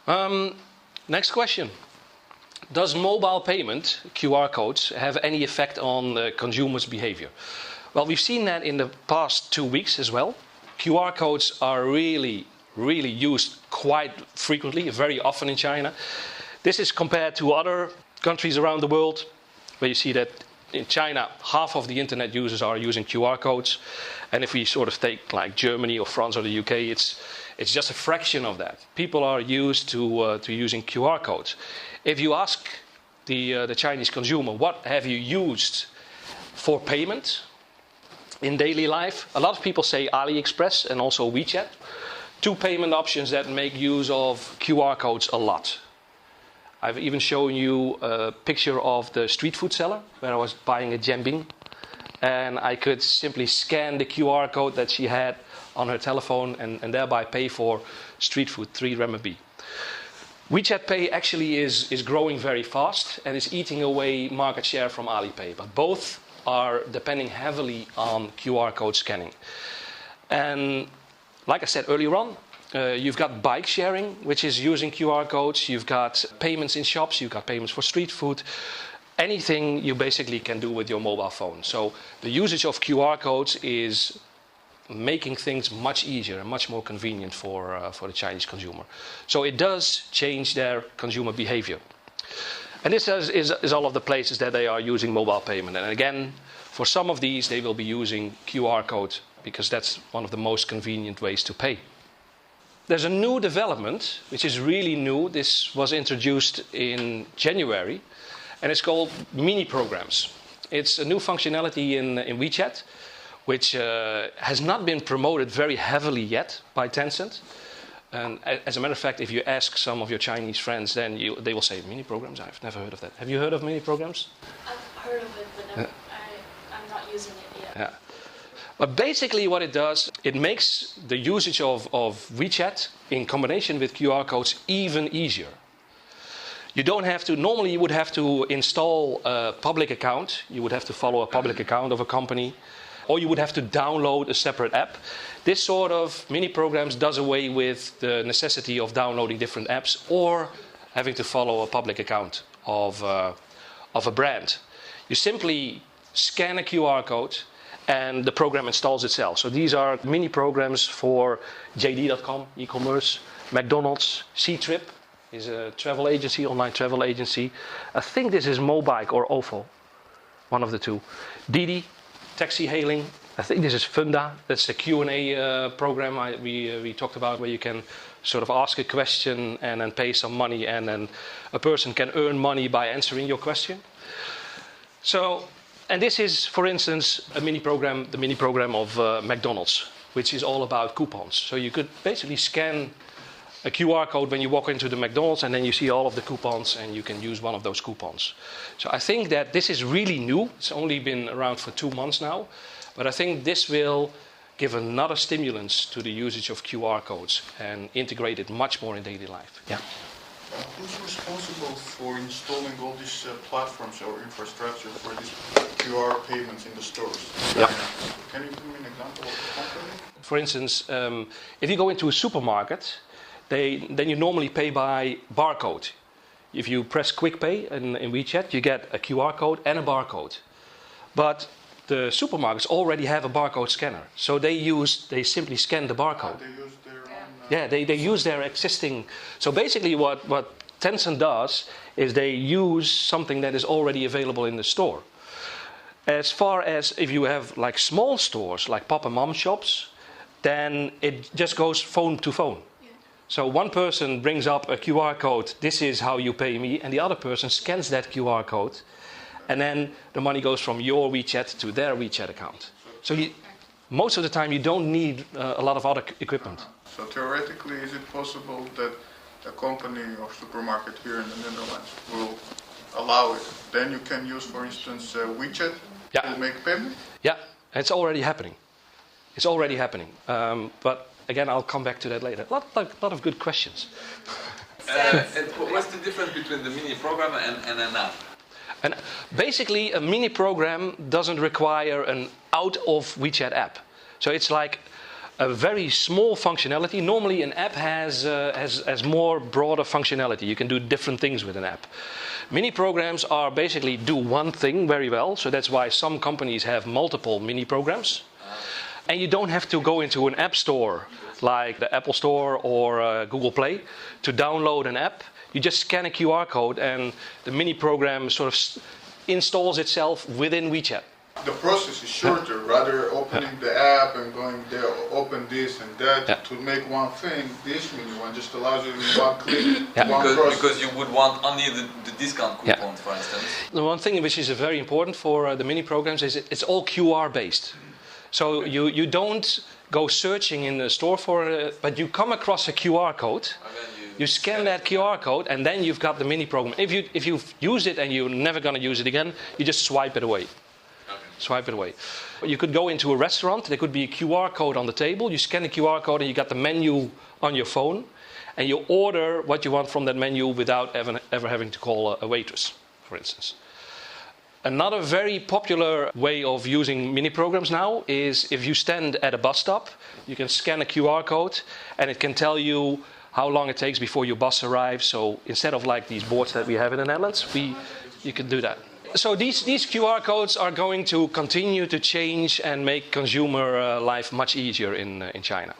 Next question. Does mobile payment, QR codes, have any effect on consumers' behavior? Well, we've seen that in the past 2 weeks as well. QR codes are really used quite frequently, very often in China. This is compared to other countries around the world, where you see that in China, half of the internet users are using QR codes. And if we sort of take like Germany or France or the UK, it's just a fraction of that. People are used to using QR codes. If you ask the Chinese consumer, what have you used for payment in daily life? A lot of people say AliExpress and also WeChat. Two payment options that make use of QR codes a lot. I've even shown you a picture of the street food seller where I was buying a jambing. And I could simply scan the QR code that she had on her telephone and thereby pay for street food, 3 renminbi. WeChat Pay actually is growing very fast and is eating away market share from Alipay. But both are depending heavily on QR code scanning. And like I said earlier on, you've got bike sharing, which is using QR codes. You've got payments in shops. You've got payments for street food. Anything you basically can do with your mobile phone. So the usage of QR codes is making things much easier and much more convenient for the Chinese consumer. So it does change their consumer behavior. And this is all of the places that they are using mobile payment. And again, for some of these, they will be using QR code because that's one of the most convenient ways to pay. There's a new development, which is really new. This was introduced in January, and it's called mini programs. It's a new functionality in WeChat, which has not been promoted very heavily yet by Tencent. And as a matter of fact, if you ask some of your Chinese friends, then they will say, mini programs? I've never heard of that. Have you heard of mini programs? I've heard of it, but I'm not using it yet. Yeah. But basically what it does, it makes the usage of WeChat in combination with QR codes even easier. You don't have to, normally you would have to install a public account. You would have to follow a public account of a company. Or you would have to download a separate app. This sort of mini programs does away with the necessity of downloading different apps or having to follow a public account of a brand. You simply scan a QR code and the program installs itself. So these are mini programs for JD.com, e-commerce, McDonald's, Ctrip is a travel agency, online travel agency. I think this is Mobike or Ofo, one of the two. Didi, taxi hailing. I think this is Funda. That's the Q&A program we talked about, where you can sort of ask a question and then pay some money, and then a person can earn money by answering your question. So, and this is, for instance, the mini program of McDonald's, which is all about coupons. So you could basically scan a QR code when you walk into the McDonald's, and then you see all of the coupons, and you can use one of those coupons. So I think that this is really new. It's only been around for 2 months now. But I think this will give another stimulus to the usage of QR codes and integrate it much more in daily life. Yeah. Who's responsible for installing all these platforms or infrastructure for these QR payments in the stores? Yeah. Can you give me an example of the company? For instance, if you go into a supermarket, then you normally pay by barcode. If you press Quick Pay in WeChat, you get a QR code and a barcode. But the supermarkets already have a barcode scanner, so they simply scan the barcode. They use their own... Yeah, they use their existing... So basically what Tencent does is they use something that is already available in the store. As far as if you have like small stores, like pop and mom shops, then it just goes phone to phone. So one person brings up a QR code, this is how you pay me, and the other person scans that QR code, and then the money goes from your WeChat to their WeChat account. So most of the time you don't need a lot of other equipment. So theoretically, is it possible that a company or supermarket here in the Netherlands will allow it? Then you can use, for instance, WeChat to make payment? Yeah, it's already happening. It's already happening. But again, I'll come back to that later. A lot of good questions. And what's the difference between the mini program and an app? And basically, a mini program doesn't require an out of WeChat app. So it's like a very small functionality. Normally an app has more broader functionality. You can do different things with an app. Mini programs are basically do one thing very well, so that's why some companies have multiple mini programs. And you don't have to go into an app store like the Apple Store or Google Play to download an app. You just scan a QR code and the mini program sort of installs itself within WeChat. The process is shorter, rather opening the app and going there, open this and that to make one thing. This mini one just allows you in one click, one process. Because you would want only the discount coupon, for instance. The one thing which is very important for the mini programs is it's all QR based. So you don't go searching in the store for it, but you come across a QR code. You scan that QR code, and then you've got the mini program. If you've used it and you're never going to use it again, you just swipe it away. Swipe it away. You could go into a restaurant. There could be a QR code on the table. You scan the QR code, and you got the menu on your phone, and you order what you want from that menu without ever having to call a waitress, for instance. Another very popular way of using mini programs now is if you stand at a bus stop, you can scan a QR code, and it can tell you how long it takes before your bus arrives. So instead of like these boards that we have in the Netherlands, you can do that. So these QR codes are going to continue to change and make consumer life much easier in China.